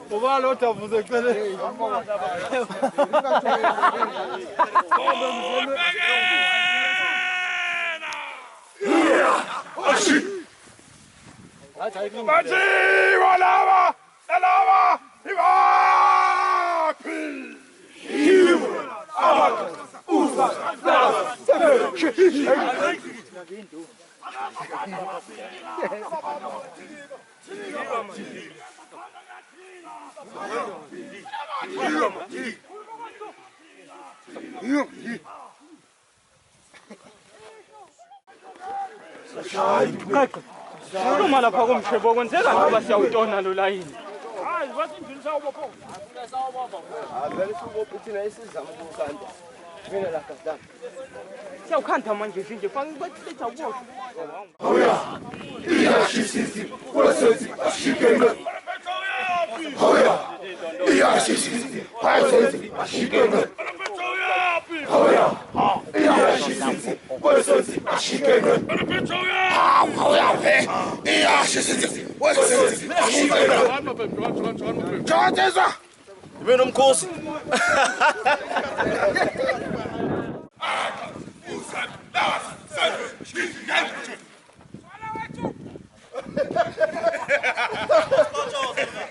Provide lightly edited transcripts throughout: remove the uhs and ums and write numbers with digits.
On va à l'autre, vous éclairez. Uma lapha kumshebo kwenzeka ngoba siyawutona lo layini. Hayi wathi ngilisa ubopho. Vele sibopho thina isizama ukukhanda. Mina la kadam. Siyawukhanda manje nje faka bathitha ubopho. Hoya. Iyashisizi. Wasethi ashikenge. Hoya. Iyashisizi. Wasethi ashikenge. Hoya. Iyashisizi. Wasethi ashikenge. Hoya. Iyashisizi. Wasethi ashikenge. Joteza. Ibe nomkhosi.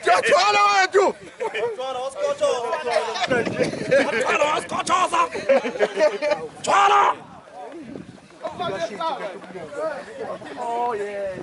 Jatwala wethu. Twala waskotshoza. Twala waskotshoza. Twala. Oh yeah.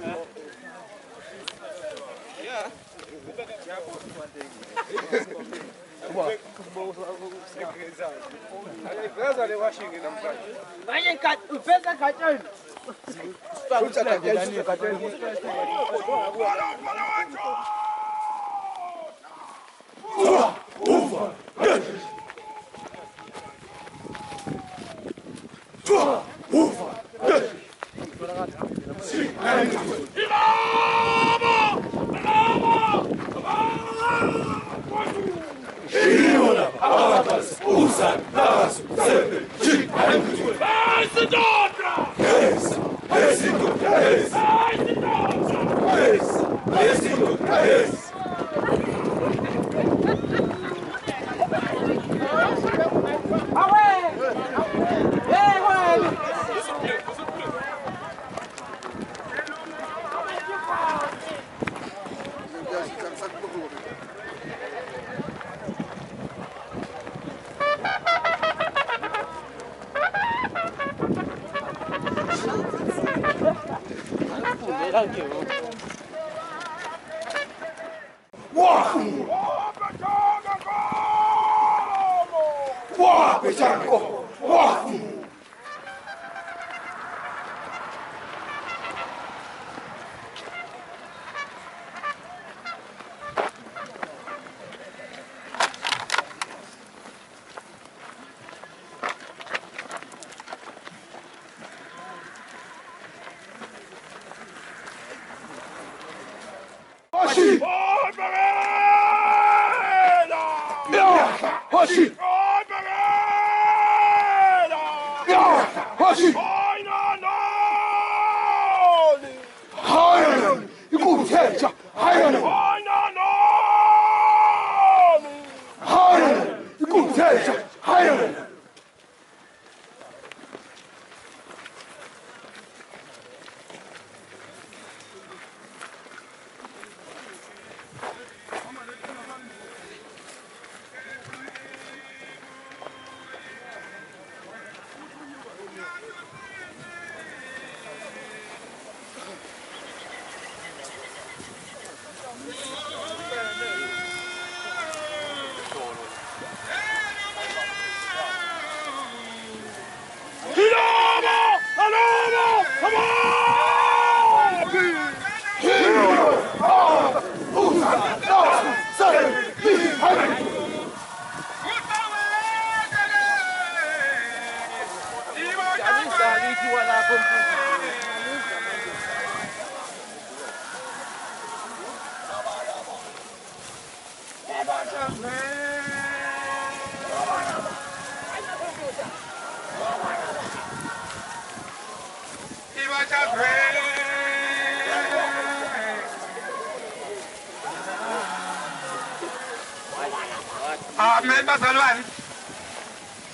Amen bazalwane.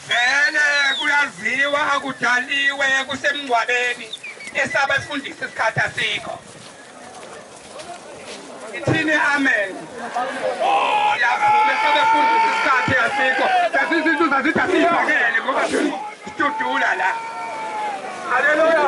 Vele kuyaziwa akudaliwe kusemngcwabeni esaba sifundisa isikhathi asikho. Ithini amen. Yavuma esaba sifundisa isikhathi asikho. Sasizinto zazithi asizakele ngoba sidudula la. Haleluya.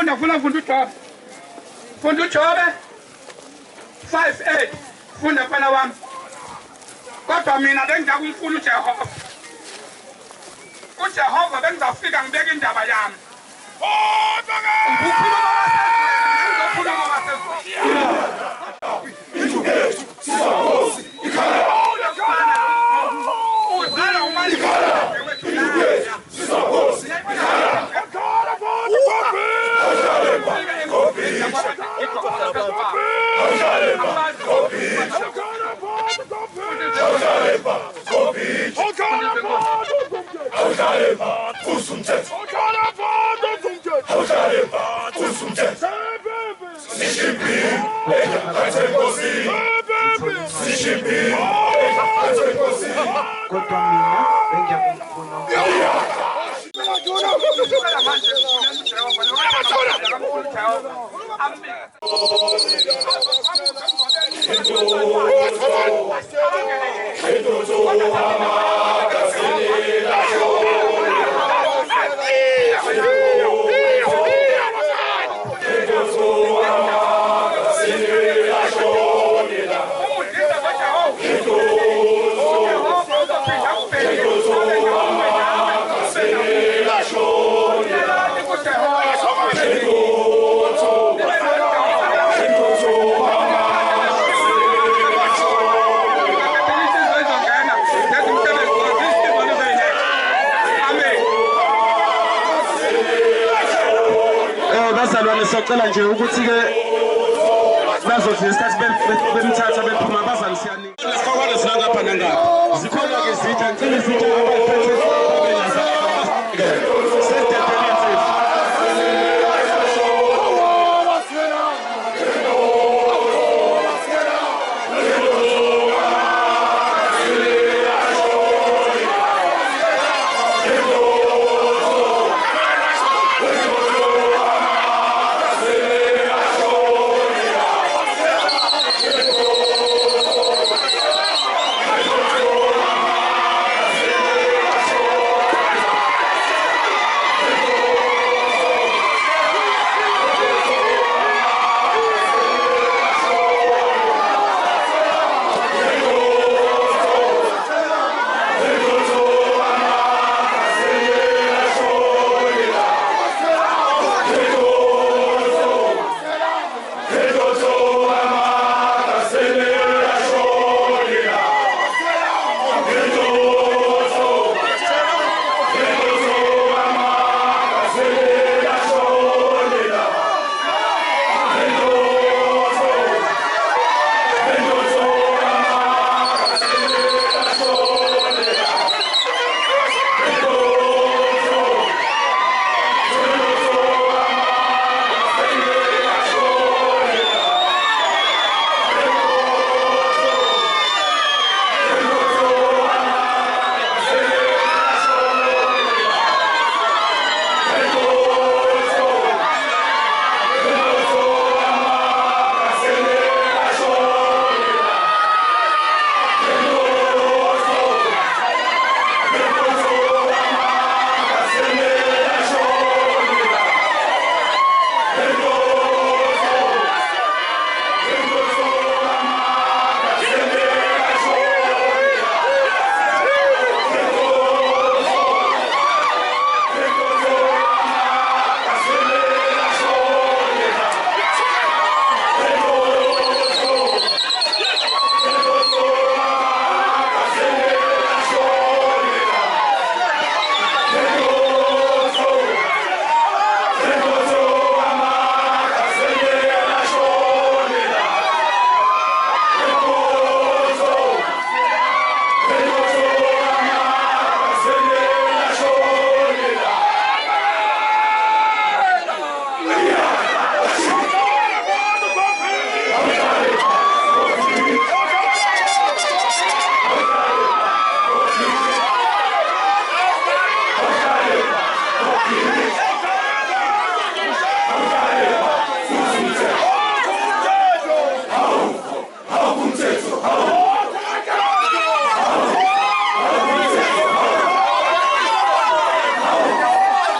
Funda uJobe. Funda uJobe 5:8. Funda mfana wami. Kodwa mina bengizakumfuna uJehova. uJehova bengizafika ngibeke indaba yami. Socela nje ukuthi ke bazothi isikhathi bemthatha bephuma bazalisiyani. Isikhokwane sina ngapha nangapha.